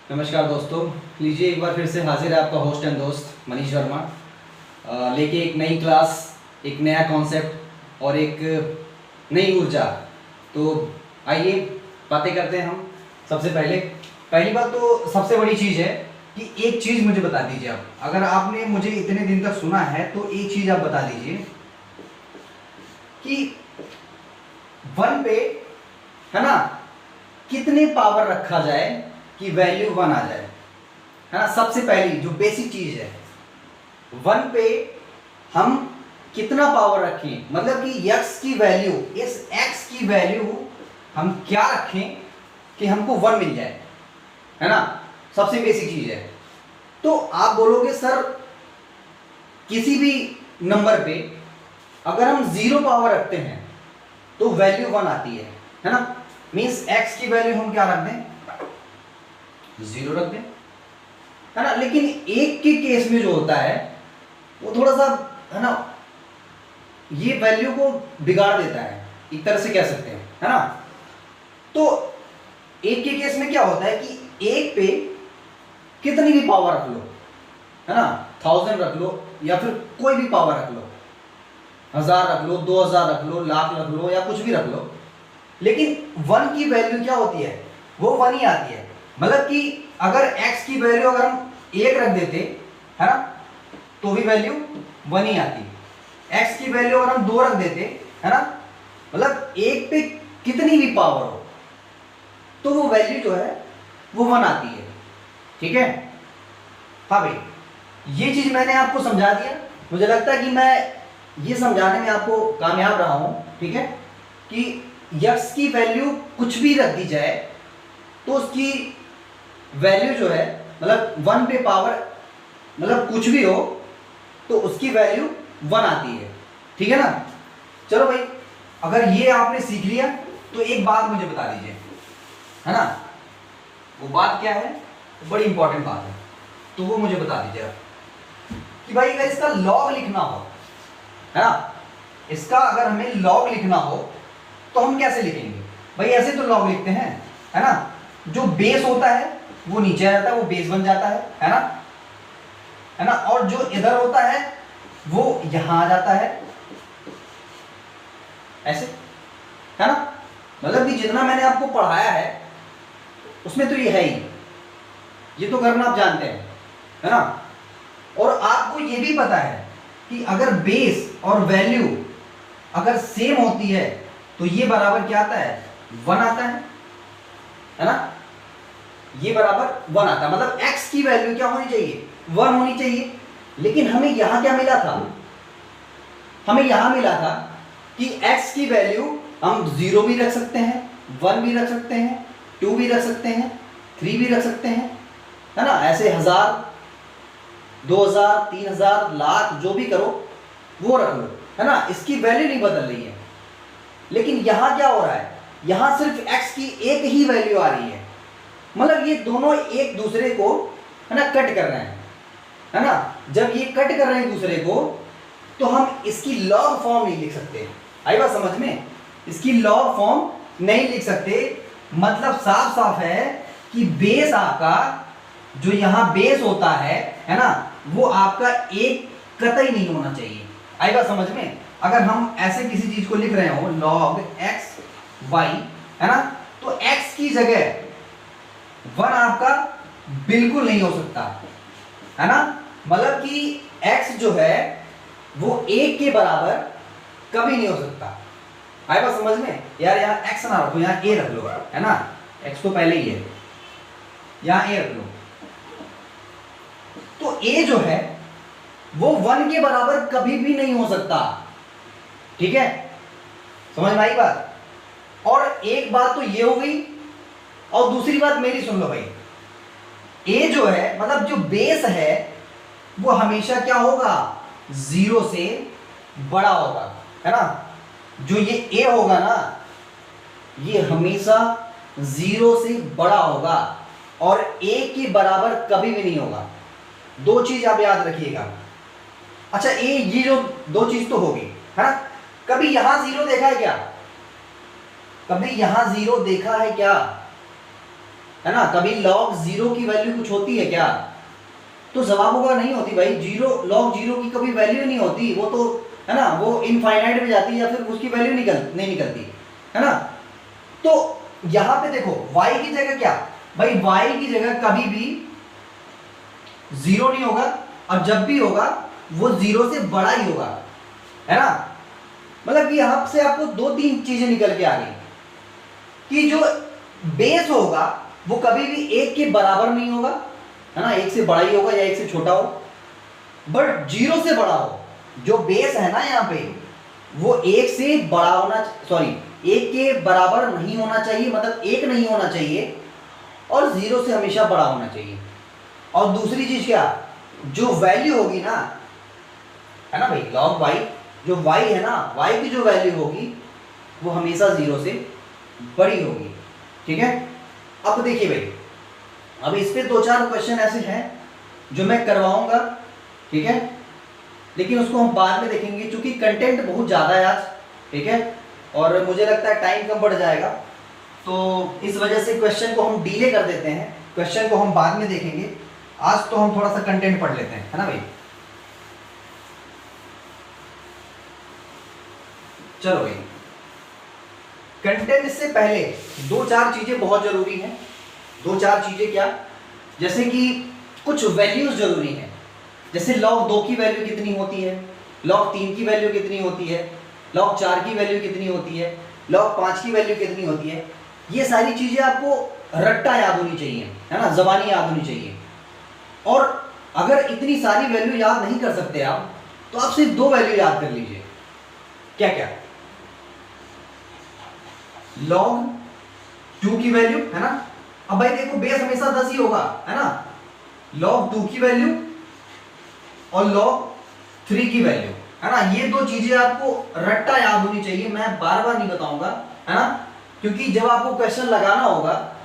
नमस्कार दोस्तों। लीजिए एक बार फिर से हाजिर है आपका होस्ट एंड दोस्त मनीष वर्मा, लेके एक नई क्लास, एक नया कॉन्सेप्ट और एक नई ऊर्जा। तो आइए बातें करते हैं हम। सबसे पहली बात तो सबसे बड़ी चीज़ है कि एक चीज़ मुझे बता दीजिए आप। अगर आपने मुझे इतने दिन तक सुना है तो एक चीज़ आप बता दीजिए कि 1 पे, है ना, कितने पावर रखा जाए कि वैल्यू 1 आ जाए, है ना। सबसे पहली जो बेसिक चीज है, 1 पे हम कितना पावर रखें, मतलब कि x की वैल्यू, इस x की वैल्यू हम क्या रखें कि हमको 1 मिल जाए, है ना। सबसे बेसिक चीज है। तो आप बोलोगे सर किसी भी नंबर पे अगर हम 0 पावर रखते हैं तो वैल्यू 1 आती है ना। मीन्स x की वैल्यू हम क्या रख दें, 0 रख दें, है ना। लेकिन एक के केस में जो होता है वो थोड़ा सा, है ना, ये वैल्यू को बिगाड़ देता है, एक तरह से कह सकते हैं, है ना। तो एक के केस में क्या होता है कि एक पे कितनी भी पावर रख लो, है ना, 1000 रख लो या फिर कोई भी पावर रख लो, 1000 रख लो, 2000 रख लो, लाख रख लो या कुछ भी रख लो, लेकिन 1 की वैल्यू क्या होती है, वो 1 ही आती है। मतलब कि अगर x की वैल्यू अगर हम 1 रख देते, है ना, तो भी वैल्यू 1 ही आती है। x की वैल्यू अगर हम 2 रख देते, है ना, मतलब एक पे कितनी भी पावर हो तो वो वैल्यू जो है वो 1 आती है। ठीक है। हाँ भाई, ये चीज मैंने आपको समझा दिया। मुझे लगता है कि मैं ये समझाने में आपको कामयाब रहा हूं। ठीक है, कि x की वैल्यू कुछ भी रख दी जाए तो उसकी वैल्यू जो है, मतलब 1 पे पावर, मतलब कुछ भी हो तो उसकी वैल्यू 1 आती है। ठीक है ना। चलो भाई, अगर ये आपने सीख लिया तो एक बात मुझे बता दीजिए, है ना। वो बात क्या है, बड़ी इंपॉर्टेंट बात है, तो वो मुझे बता दीजिए आप कि भाई अगर इसका लॉग लिखना हो, है ना, इसका अगर हमें लॉग लिखना हो तो हम कैसे लिखेंगे। भाई ऐसे तो लॉग लिखते हैं, है ना। जो बेस होता है वो नीचे आ जाता है, वो बेस बन जाता है ना, है ना। और जो इधर होता है वो यहां आ जाता है, ऐसे, है ना। मतलब कि जितना मैंने आपको पढ़ाया है उसमें तो ये है ही, ये तो करना आप जानते हैं, है ना। और आपको ये भी पता है कि अगर बेस और वैल्यू अगर सेम होती है तो ये बराबर क्या आता है, 1 आता है ना। ये बराबर 1 आता है, मतलब x की वैल्यू क्या होनी चाहिए, 1 होनी चाहिए। लेकिन हमें यहां क्या मिला था, हमें यहां मिला था कि x की वैल्यू हम 0 भी रख सकते हैं, 1 भी रख सकते हैं, 2 भी रख सकते हैं, 3 भी रख सकते हैं, है ना। ऐसे 1000, 2000, 3000, लाख, जो भी करो वो रख लो, है ना। इसकी वैल्यू नहीं बदल रही है। लेकिन यहां क्या हो रहा है, यहां सिर्फ x की एक ही वैल्यू आ रही है, मतलब ये दोनों एक दूसरे को, है ना, कट कर रहे हैं, है ना। जब ये कट कर रहे हैं दूसरे को तो हम इसकी लॉग फॉर्म नहीं लिख सकते। आई बात समझ में, इसकी लॉग फॉर्म नहीं लिख सकते। मतलब साफ साफ है कि बेस आपका जो यहां बेस होता है ना, वो आपका एक कतई नहीं होना चाहिए। आई बात समझ में। अगर हम ऐसे किसी चीज को लिख रहे हो log x y, है ना, तो x की जगह 1 आपका बिल्कुल नहीं हो सकता, है ना। मतलब कि x जो है वो 1 के बराबर कभी नहीं हो सकता। आई बात समझ में। यार यहाँ x ना रखो, यहाँ a रख लो, है ना, x तो पहले ही है, यहाँ a रख लो। तो a जो है वो 1 के बराबर कभी भी नहीं हो सकता। ठीक है, समझ में आई बात। और एक बात तो ये हो गई, और दूसरी बात मेरी सुन लो भाई, a जो है, मतलब जो बेस है वो हमेशा क्या होगा, 0 से बड़ा होगा, है ना। जो ये a होगा ना, ये हमेशा 0 से बड़ा होगा और a के बराबर कभी भी नहीं होगा। दो चीज आप याद रखिएगा। अच्छा, ये जो दो चीज तो होगी, है ना। कभी यहां 0 देखा है क्या, कभी यहां 0 देखा है क्या, है ना, कभी log 0 की वैल्यू कुछ होती है क्या? तो जवाब होगा नहीं होती भाई। log 0 की कभी वैल्यू नहीं होती, वो तो है ना वो इनफाइनाइट में जाती है या फिर उसकी वैल्यू नहीं निकलती, है ना। तो यहां पे देखो y की जगह क्या भाई, y की जगह कभी भी 0 नहीं होगा, और जब भी होगा वो 0 से बड़ा ही होगा, है ना। मतलब कि यहां से आपको 2-3 चीजें निकल के आ गई कि जो बेस होगा वो कभी भी 1 के बराबर नहीं होगा, है ना, 1 से बड़ा ही होगा या 1 से छोटा हो, बट 0 से बड़ा हो। जो बेस है ना यहाँ पे वो 1 से बड़ा होना, सॉरी 1 के बराबर नहीं होना चाहिए, मतलब 1 नहीं होना चाहिए, और 0 से हमेशा बड़ा होना चाहिए। और दूसरी चीज क्या, जो वैल्यू होगी ना, है ना भाई, log y, जो y है ना, y की जो वैल्यू होगी वो हमेशा 0 से बड़ी होगी, ठीक है। अब देखिए भाई, अब इस पे 2-4 क्वेश्चन ऐसे हैं जो मैं करवाऊंगा, ठीक है, लेकिन उसको हम बाद में देखेंगे क्योंकि कंटेंट बहुत ज़्यादा है आज, ठीक है, और मुझे लगता है टाइम कम बढ़ जाएगा, तो इस वजह से क्वेश्चन को हम डिले कर देते हैं, क्वेश्चन को हम बाद में देखेंगे। आज तो हम थोड़ा सा कंटेंट पढ़ लेते हैं, है ना भाई। चलो भाई, कंटेंट से पहले 2-4 चीजें बहुत जरूरी हैं। 2-4 चीजें क्या, जैसे कि कुछ वैल्यूज जरूरी हैं, जैसे log 2 की वैल्यू कितनी होती है, log 3 की वैल्यू कितनी होती है, log 4 की वैल्यू कितनी होती है, log 5 की वैल्यू कितनी होती है। ये सारी चीजें आपको रट्टा याद होनी चाहिए, है ना, जबानी याद होनी चाहिए। और अगर इतनी सारी वैल्यू याद नहीं कर सकते आप, तो आप सिर्फ 2 वैल्यू याद कर लीजिए। क्या क्या, log 2 की वैल्यू, है ना, अब भाई देखो बेस हमेशा 10 ही होगा, है ना, log 2 की वैल्यू और log 3 की वैल्यू, है ना, ये 2 चीजें आपको रट्टा याद होनी चाहिए। मैं बार बार नहीं बताऊंगा, है ना, क्योंकि जब आपको क्वेश्चन लगाना होगा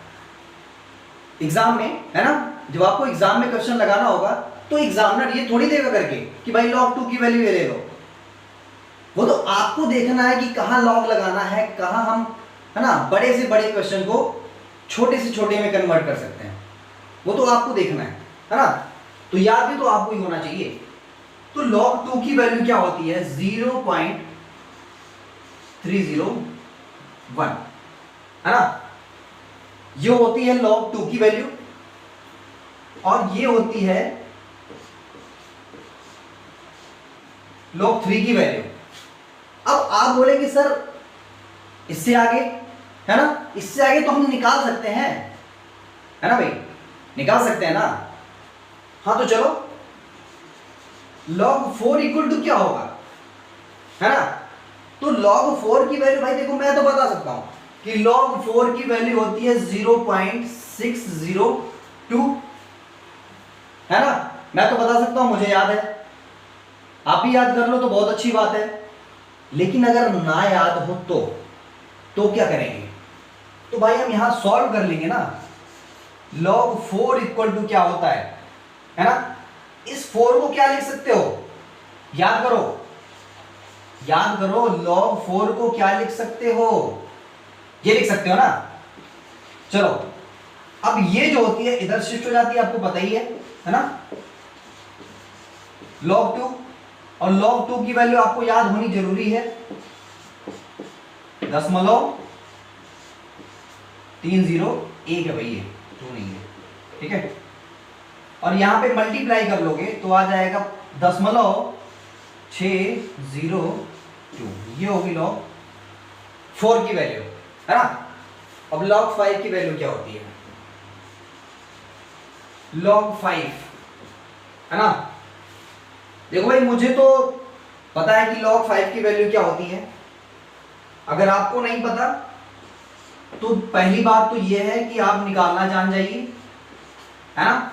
एग्जाम में, है ना, जब आपको एग्जाम में क्वेश्चन लगाना होगा तो एग्जामिनर ये थोड़ी देगा करके कि भाई log 2 की वैल्यू ये ले लो। वो तो आपको देखना है कि कहाँ log लगाना है, कहाँ हम, है ना, बड़े से बड़े क्वेश्चन को छोटे से छोटे में कन्वर्ट कर सकते हैं, वो तो आपको देखना है ना। तो याद भी तो आपको ही होना चाहिए। तो log 2 की वैल्यू क्या होती है, 0.301, है ना, ये होती है log 2 की वैल्यू, और ये होती है log 3 की वैल्यू। अब आप बोलेंगे सर इससे आगे, है ना, इससे आगे तो हम निकाल सकते हैं, है ना भाई, निकाल सकते हैं ना। हाँ तो चलो, log 4 इक्वल टू क्या होगा, है ना, तो log 4 की वैल्यू भाई देखो मैं तो बता सकता हूं कि log 4 की वैल्यू होती है 0.602, है ना, मैं तो बता सकता हूं, मुझे याद है, आप भी याद कर लो तो बहुत अच्छी बात है। लेकिन अगर ना याद हो तो क्या करेंगे, तो भाई हम यहां सॉल्व कर लेंगे ना। log 4 इक्वल टू क्या होता है ना, इस 4 को क्या लिख सकते हो, याद करो, याद करो, log 4 को क्या लिख सकते हो, ये लिख सकते हो ना। चलो अब ये जो होती है इधर शिफ्ट हो जाती है, आपको पता ही है ना, log 2, और log 2 की वैल्यू आपको याद होनी जरूरी है, 0.301 है भाई, ये 2 नहीं है, ठीक है। और यहां पे मल्टीप्लाई कर लोगे तो आ जाएगा 0.602, ये होगी log 4 की वैल्यू, है ना। अब log 5 की वैल्यू क्या होती है, log 5, है ना, देखो भाई मुझे तो पता है कि log 5 की वैल्यू क्या होती है। अगर आपको नहीं पता तो पहली बात तो यह है कि आप निकालना जान जाइए, है ना।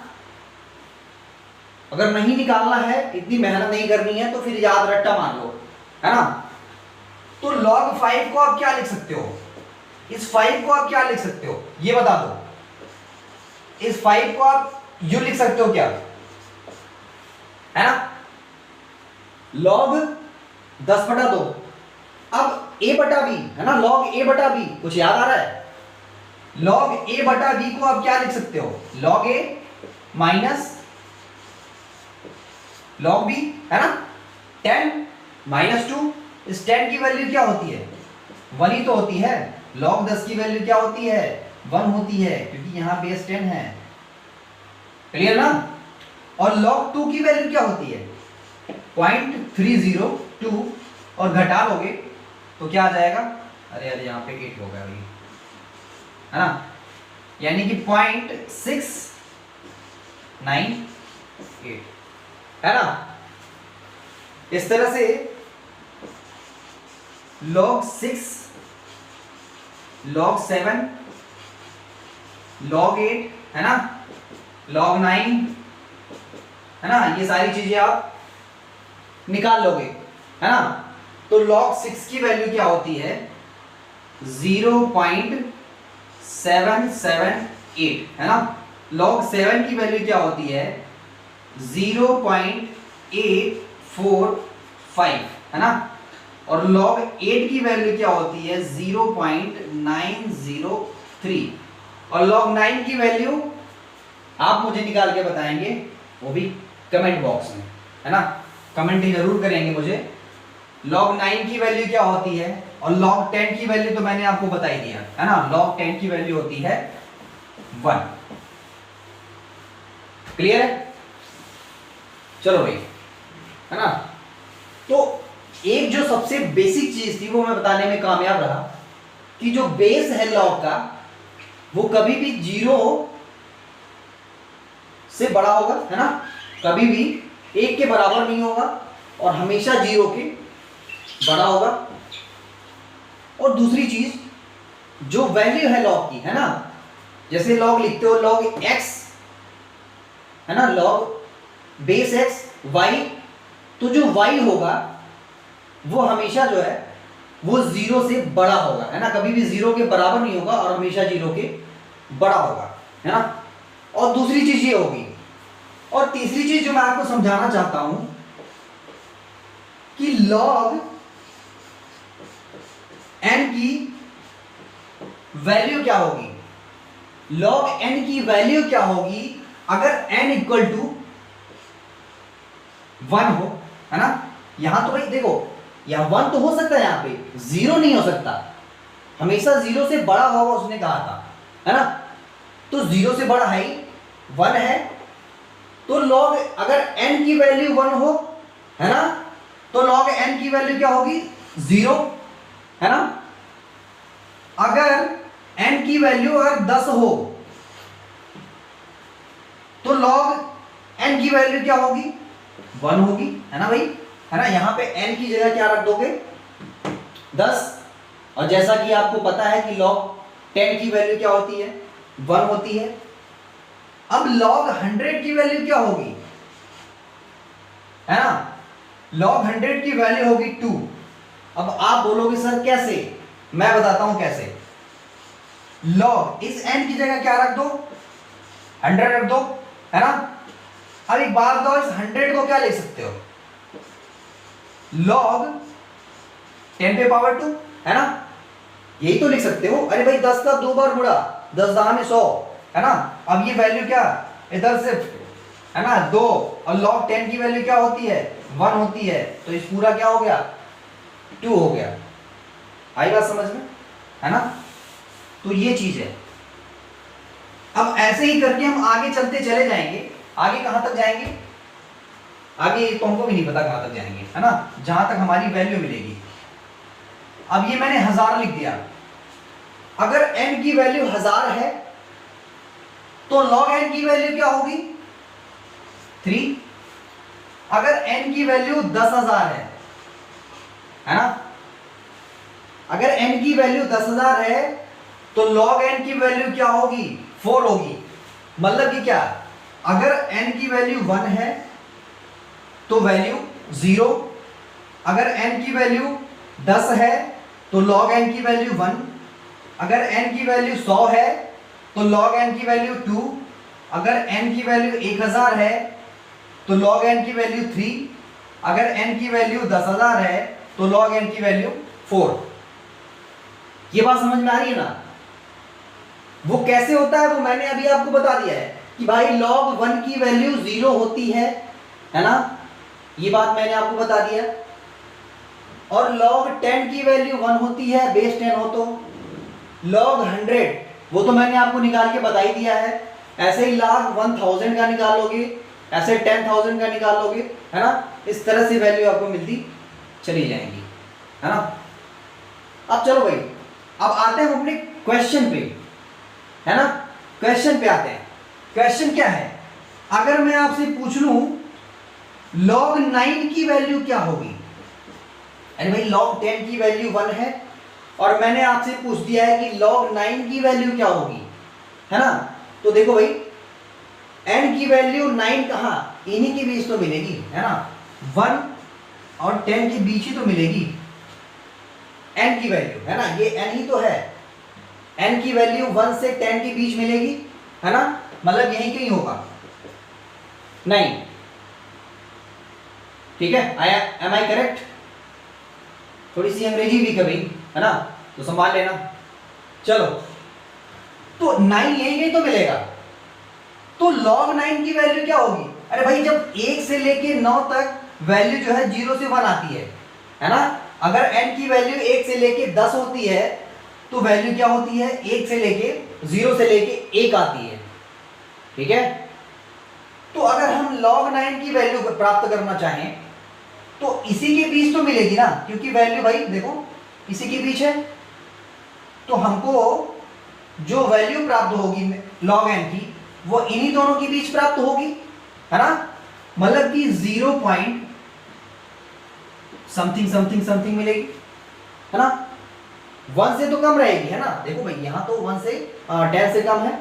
अगर नहीं निकालना है, इतनी मेहनत नहीं करनी है, तो फिर याद रट्टा मान लो, है ना। तो log 5 को आप क्या लिख सकते हो, इस 5 को आप क्या लिख सकते हो, ये बता दो। इस 5 को आप यू लिख सकते हो क्या, है ना, log 10/2। अब a/b, है ना, log a/b, कुछ याद आ रहा है, लॉग ए बटा बी को आप क्या लिख सकते हो, लॉग ए माइनस लॉग बी, है ना। 10 माइनस 2, इस 10 की वैल्यू क्या होती है, 1 ही तो होती है। लॉग 10 की वैल्यू क्या होती है, 1 होती है, क्योंकि यहां बेस 10 है। क्लियर ना। और log 2 की वैल्यू क्या होती है, 0.302, और घटा लोगे तो क्या आ जाएगा, अरे अरे यहाँ पे 8 हो गया भाई, है ना, यानी कि 0.698, है ना। इस तरह से log 6, log 7, log 8, है ना, log 9, है ना, ये सारी चीजें आप निकाल लोगे, है ना। तो log 6 की वैल्यू क्या होती है, 0.778, है ना। log 7 की वैल्यू क्या होती है, 0.845, है ना। और log 8 की वैल्यू क्या होती है, 0.903, और log 9 की वैल्यू आप मुझे निकाल के बताएंगे, वो भी कमेंट बॉक्स में, है ना, कमेंट जरूर करेंगे मुझे। log 9 की वैल्यू क्या होती है, और log 10 की वैल्यू तो मैंने आपको बता ही दिया, है ना। log 10 की वैल्यू होती है 1। क्लियर है, चलो भाई, है ना। तो एक जो सबसे बेसिक चीज थी वो मैं बताने में कामयाब रहा, कि जो बेस है log का वो कभी भी 0 से बड़ा होगा, है ना, कभी भी 1 के बराबर नहीं होगा, और हमेशा 0 के बड़ा होगा। और दूसरी चीज, जो वैल्यू है log की, है ना, जैसे log लिखते हो log x, है ना, log बेस x y, तो जो y होगा वो हमेशा जो है वो 0 से बड़ा होगा, है ना, कभी भी 0 के बराबर नहीं होगा, और हमेशा 0 के बड़ा होगा, है ना। और दूसरी चीज ये होगी, और तीसरी चीज जो मैं आपको समझाना चाहता हूं, कि log n की वैल्यू क्या होगी, log n की वैल्यू क्या होगी अगर n इक्वल टू 1 हो, है ना। यहां तो भाई देखो, यहां 1 तो हो सकता है, यहां पे 0 नहीं हो सकता, हमेशा 0 से बड़ा होगा, उसने कहा था, है ना। तो 0 से बड़ा है ही, 1 है, तो log अगर n की वैल्यू 1 हो, है ना, तो log n की वैल्यू क्या होगी, 0, है ना। अगर n की वैल्यू अगर 10 हो, तो log n की वैल्यू क्या होगी, 1 होगी, है ना भाई, है ना। यहां पे n की जगह क्या रख दोगे, 10, और जैसा कि आपको पता है कि log 10 की वैल्यू क्या होती है, 1 होती है। अब log 100 की वैल्यू क्या होगी, है ना, log 100 की वैल्यू होगी 2। अब आप बोलोगे सर कैसे, मैं बताता हूं कैसे। log इस n की जगह क्या रख दो, 100 रख दो, है ना। अब एक बात बताओ, इस 100 को क्या लिख सकते हो, log 10 पे पावर 2, है ना, यही तो लिख सकते हो। अरे भाई 10 का 2 बार गुणा, 10 दहा में 100, है ना। अब ये वैल्यू क्या, इधर से, है ना, 2, और log 10 की वैल्यू क्या होती है, 1 होती है, तो इस पूरा क्या हो गया, 2 हो गया। आई बात समझ में, है ना। तो ये चीज है। अब ऐसे ही करके हम आगे चलते चले जाएंगे, आगे कहां तक जाएंगे, आगे तो हमको भी नहीं पता कहां तक जाएंगे, है ना, जहां तक हमारी वैल्यू मिलेगी। अब ये मैंने 1000 लिख दिया, अगर n की वैल्यू 1000 है, तो log n की वैल्यू क्या होगी, 3। अगर n की वैल्यू 10,000 है ना, अगर n की वैल्यू 10,000 है, तो log n की वैल्यू क्या होगी, 4 होगी। मतलब कि क्या, अगर n की वैल्यू 1 है तो वैल्यू 0, अगर n की वैल्यू 10 है तो log n की वैल्यू 1, अगर n की वैल्यू 100 है तो log n की वैल्यू 2, अगर n की वैल्यू 1000 है तो log n की वैल्यू 3, अगर n की वैल्यू 10,000 है तो log n की वैल्यू 4। ये बात समझ में आ रही है ना। वो कैसे होता है वो मैंने अभी आपको बता दिया है कि भाई log 1 की वैल्यू 0 होती है ना, ये बात मैंने आपको बता दिया। और log 10 की वैल्यू 1 होती है, बेस 10 हो तो। log 100 वो तो मैंने आपको निकाल के बता ही दिया है। ऐसे ही log 1000 का निकालोगे, ऐसे 10,000 का निकालोगे, है ना, इस तरह से वैल्यू आपको मिलती चली जाएंगी, है ना। अब चलो भाई, अब आते हैं हम अपने क्वेश्चन पे, है ना। क्वेश्चन पे आते हैं। क्वेश्चन क्या है, अगर मैं आपसे पूछ लूं log 9 की वैल्यू क्या होगी। अरे भाई log 10 की वैल्यू 1 है और मैंने आपसे पूछ दिया है कि log 9 की वैल्यू क्या होगी, है ना। तो देखो भाई, n की वैल्यू 9 कहां, इन्हीं के बीच तो मिलेगी, है ना। 1 और 10 के बीच ही तो मिलेगी n की वैल्यू, है ना, ये n ही तो है। n की वैल्यू 1 से 10 के बीच मिलेगी, है ना, मतलब यही कहीं होगा 9। ठीक है, एम आई करेक्ट। थोड़ी सी अंग्रेजी भी कभी, है ना, तो संभाल लेना। चलो, तो 9 यही तो मिलेगा। तो log 9 की वैल्यू क्या होगी। अरे भाई, जब 1 से लेके 9 तक वैल्यू जो है 0 से 1 आती है ना। अगर n की वैल्यू 1 से लेके 10 होती है तो वैल्यू क्या होती है, 1 से लेके 0 से लेके 1 आती है। ठीक है, तो अगर हम log 9 की वैल्यू प्राप्त करना चाहें तो इसी के बीच तो मिलेगी ना, क्योंकि वैल्यू भाई देखो इसी के बीच है। तो हमको जो वैल्यू प्राप्त होगी log n की वो इन्हीं दोनों के बीच प्राप्त होगी, है ना। मतलब कि 0 पॉइंट समथिंग समथिंग समथिंग मिलेगी, है ना। 1 से तो कम रहेगी, है ना। देखो भाई, यहां तो 1 से 10 से कम है,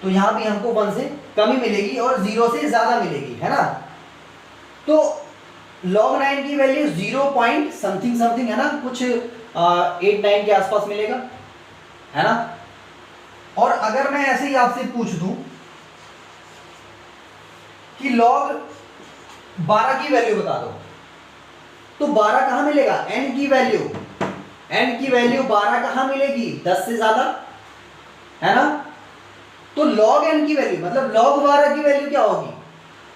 तो यहां भी हमको 1 से कम ही मिलेगी और 0 से ज्यादा मिलेगी, है ना। तो log 9 की वैल्यू 0 पॉइंट समथिंग समथिंग, है ना, कुछ 8-9 के आसपास मिलेगा, है ना। और अगर मैं ऐसे ही आपसे पूछ दूं कि log 12 की वैल्यू बता दो, तो 12 कहां मिलेगा, n की वैल्यू 12 कहां मिलेगी, 10 से ज्यादा, है ना। तो log n की वैल्यू मतलब log 12 की वैल्यू क्या होगी,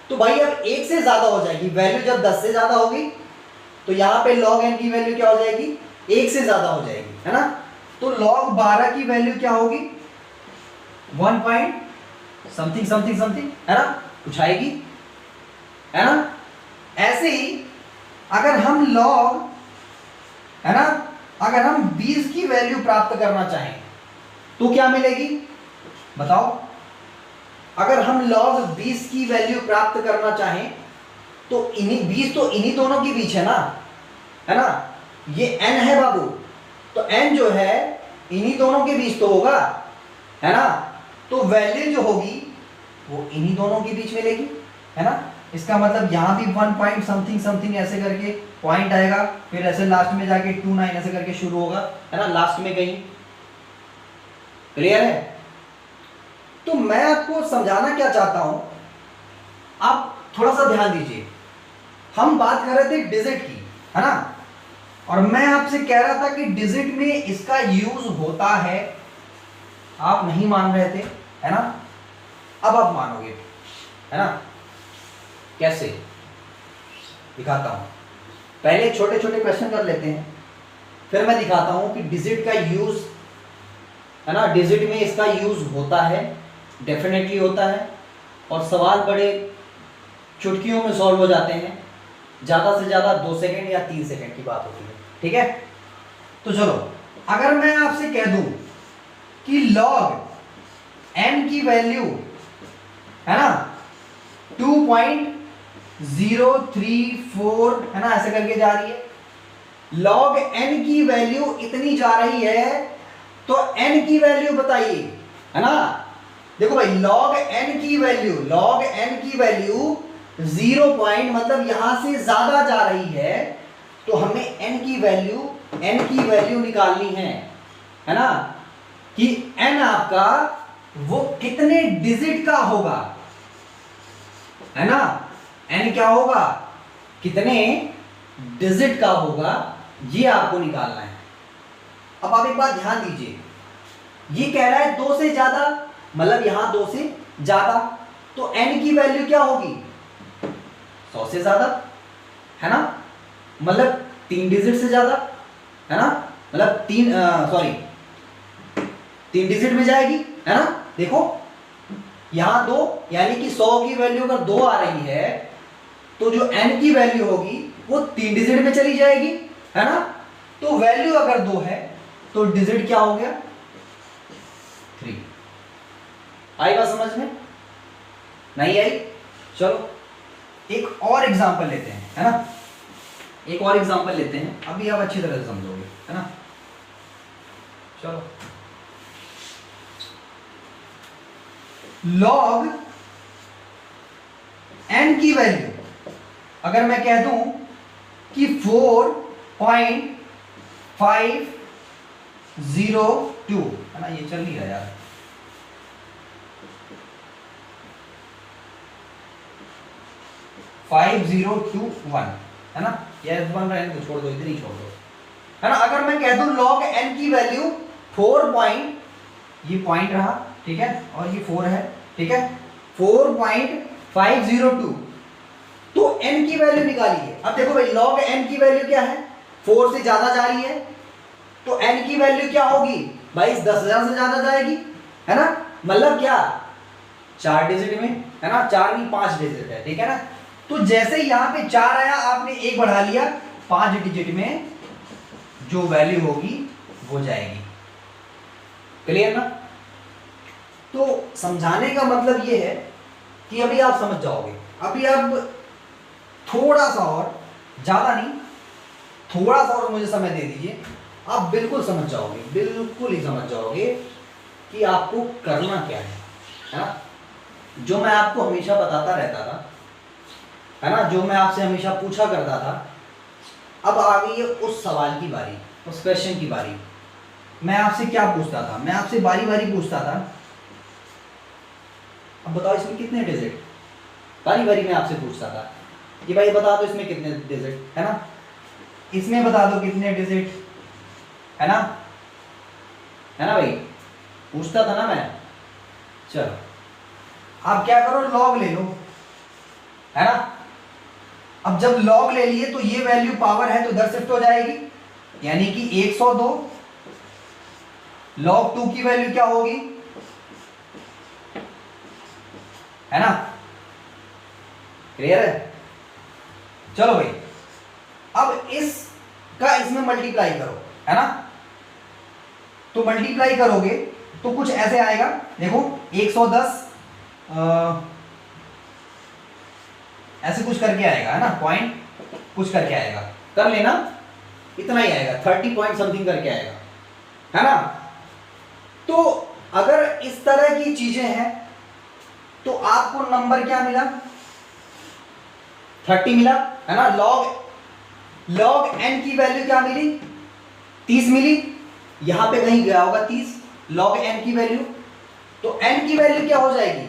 तो भाई अब 1 से ज्यादा हो जाएगी वैल्यू। जब 10 से ज्यादा होगी तो यहां पे log n की वैल्यू क्या हो जाएगी, 1 से ज्यादा हो जाएगी, है ना। तो log 12 की वैल्यू क्या होगी, 1 पॉइंट समथिंग समथिंग समथिंग, है ना, कुछ आएगी, है ना। ऐसे ही अगर हम log, है ना, अगर हम 20 की वैल्यू प्राप्त करना चाहें तो क्या मिलेगी बताओ। अगर हम log 20 की वैल्यू प्राप्त करना चाहें तो 20 तो इन्हीं दोनों के बीच है ना, ये n है बाबू, तो n जो है इन्हीं दोनों के बीच तो होगा, है ना। तो वैल्यू जो होगी वो इन्हीं दोनों के बीच मिलेगी, है ना। इसका मतलब यहां भी 1 पॉइंट समथिंग समथिंग ऐसे करके पॉइंट आएगा, फिर ऐसे लास्ट में जाके 29 ऐसे करके शुरू होगा, है ना, लास्ट में कहीं। क्लियर है। तो मैं आपको समझाना क्या चाहता हूं, आप थोड़ा सा ध्यान दीजिए। हम बात कर रहे थे डिजिट की, है ना, और मैं आपसे कह रहा था कि डिजिट में इसका यूज होता है। आप नहीं मान रहे थे, है ना, अब आप मानोगे, है ना। कैसे दिखाता हूं, पहले छोटे छोटे क्वेश्चन कर लेते हैं, फिर मैं दिखाता हूं कि डिजिट का यूज, है ना, डिजिट में इसका यूज होता है, डेफिनेटली होता है। और सवाल बड़े चुटकियों में सॉल्व हो जाते हैं, ज़्यादा से ज़्यादा 2 सेकेंड या 3 सेकेंड की बात होती है। ठीक है, तो चलो, अगर मैं आपसे कह दूं कि log n की वैल्यू, है ना, 2.034, है ना, ऐसे करके जा रही है। log n की वैल्यू इतनी जा रही है, तो n की वैल्यू बताइए, है ना। देखो भाई, log n की वैल्यू 0 पॉइंट मतलब यहां से ज्यादा जा रही है, तो हमें n की वैल्यू निकालनी है ना, कि n आपका वो कितने डिजिट का होगा, है ना। n क्या होगा, कितने डिजिट का होगा, ये आपको निकालना है। अब आप एक बात ध्यान दीजिए, ये कह रहा है 2 से ज्यादा, मतलब यहां 2 से ज्यादा, तो n की वैल्यू क्या होगी? 100 से ज्यादा, है ना, मतलब 3 डिजिट से ज्यादा, है ना, मतलब 3 डिजिट में जाएगी, है ना। देखो यहां 2, यानी कि 100 की वैल्यू अगर 2 आ रही है तो जो n की वैल्यू होगी वो 3 डिजिट में चली जाएगी, है ना। तो वैल्यू अगर 2 है तो डिजिट क्या हो गया? 3। आई बात समझ में? नहीं आई? चलो एक और एग्जांपल लेते हैं, है ना, एक और एग्जांपल लेते हैं, अभी आप अच्छी तरह से समझोगे, है ना। चलो log n की वैल्यू अगर मैं कह दूं कि 4.502, है ना, ये चल नहीं रहा यार, 5021, है ना, ये बन रहा है तो छोड़ दो, इधर ही छोड़ दो, है ना। अगर मैं कह दूं log n की वैल्यू 4 पॉइंट, ये पॉइंट रहा, ठीक है, और ये 4 है, ठीक है, 4.502, तो n की वैल्यू निकालिए। अब देखो भाई log n की वैल्यू क्या है? 4 से ज्यादा जा रही है, तो n की वैल्यू क्या होगी भाई? 10,000 से ज्यादा जाएगी, है ना, मतलब क्या 4 डिजिट में, है ना, 4 नहीं 5 डिजिट है, ठीक है ना। तो जैसे यहां पे 4 आया, आपने 1 बढ़ा लिया, 5 डिजिट में जो वैल्यू होगी वो जाएगी। क्लियर ना? तो समझाने का मतलब ये है कि अभी आप समझ जाओगे, अभी आप थोड़ा सा और, ज्यादा नहीं, थोड़ा सा और मुझे समय दे दीजिए, आप बिल्कुल समझ जाओगे, बिल्कुल ही समझ जाओगे कि आपको करना क्या है ना। जो मैं आपको हमेशा बताता रहता था, है ना, जो मैं आपसे हमेशा पूछा करता था, अब आ गई है उस सवाल की बारी, उस क्वेश्चन की बारी। मैं आपसे क्या पूछता था? मैं आपसे बारी बारी पूछता था, अब बताओ इसमें कितने डिजिट, बारी बारी मैं आपसे पूछता था कि भाई बता दो इसमें कितने डिजिट, है ना, इसमें बता दो कितने डिजिट, है ना, है ना भाई, पूछता था ना मैं। चलो आप क्या करो, लॉग ले लो, है ना। अब जब लॉग ले लिए तो ये वैल्यू पावर है तो इधर शिफ्ट हो जाएगी, यानी कि 102 log 2 की वैल्यू क्या होगी, है ना, क्लियर है। चलो भाई अब इसका इसमें मल्टीप्लाई करो, है ना, तो मल्टीप्लाई करोगे तो कुछ ऐसे आएगा, देखो 110 ऐसे कुछ करके आएगा, है ना, पॉइंट कुछ करके आएगा, कर लेना, इतना ही आएगा, 30 पॉइंट समथिंग करके आएगा, है ना। तो अगर इस तरह की चीजें हैं तो आपको नंबर क्या मिला? 30 मिला, है ना। log n की वैल्यू क्या मिली? 30 मिली, यहां पे कहीं गया होगा 30 log n की वैल्यू, तो n की वैल्यू क्या हो जाएगी?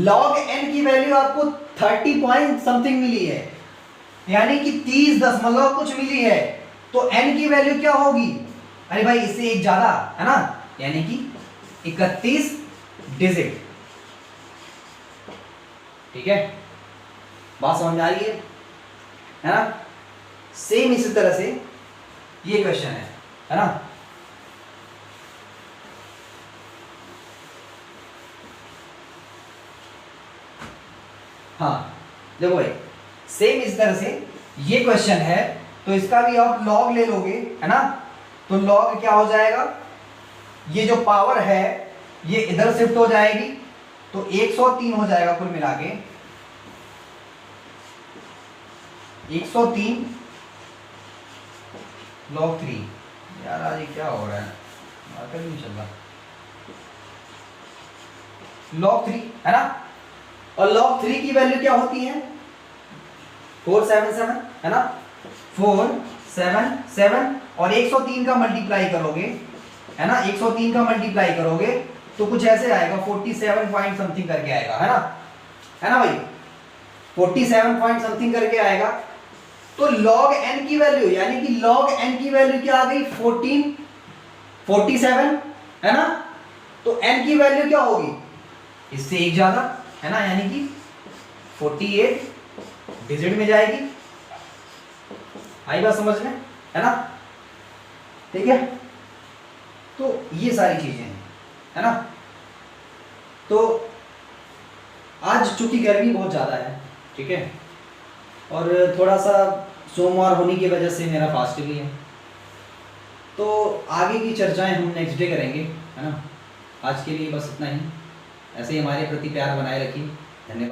log n की वैल्यू आपको 30 पॉइंट समथिंग मिली है, यानी कि 30 कुछ मिली है, तो n की वैल्यू क्या होगी? अरे भाई इससे एक ज्यादा, है ना, यानी कि 31 डिजिट, ठीक है, बात समझ में आ रही है ना। सेम इसी तरह से ये क्वेश्चन है ना। हाँ देखो भाई सेम इस तरह से ये क्वेश्चन है, तो इसका भी आप लॉग ले लोगे, है ना, तो लॉग क्या हो जाएगा, ये जो पावर है ये इधर शिफ्ट हो जाएगी, तो 103 हो जाएगा कुल मिला के, 103 log 3। यार आज ये क्या हो रहा है, मार्कर नहीं चल रहा, log 3, है ना, और log 3 की वैल्यू क्या होती है? 477, है ना, 477, और 103 का मल्टीप्लाई करोगे, है ना, 103 का मल्टीप्लाई करोगे तो कुछ ऐसे आएगा, 47 पॉइंट समथिंग करके आएगा, है ना भाई, 47 पॉइंट समथिंग करके आएगा। तो log n की वैल्यू, यानी कि log n की वैल्यू क्या आ गई? 47, है ना, तो n की वैल्यू क्या होगी, इससे एक ज्यादा, है ना, यानी कि 48 डिजिट में जाएगी। आई बात समझ में, है ना, ठीक है। तो ये सारी चीजें हैं, है ना। तो आज चूंकि गर्मी बहुत ज़्यादा है, ठीक है, और थोड़ा सा सोमवार होने की वजह से मेरा फास्ट भी है, तो आगे की चर्चाएं हम नेक्स्ट डे करेंगे, है ना। आज के लिए बस इतना ही। ऐसे ही हमारे प्रति प्यार बनाए रखिए।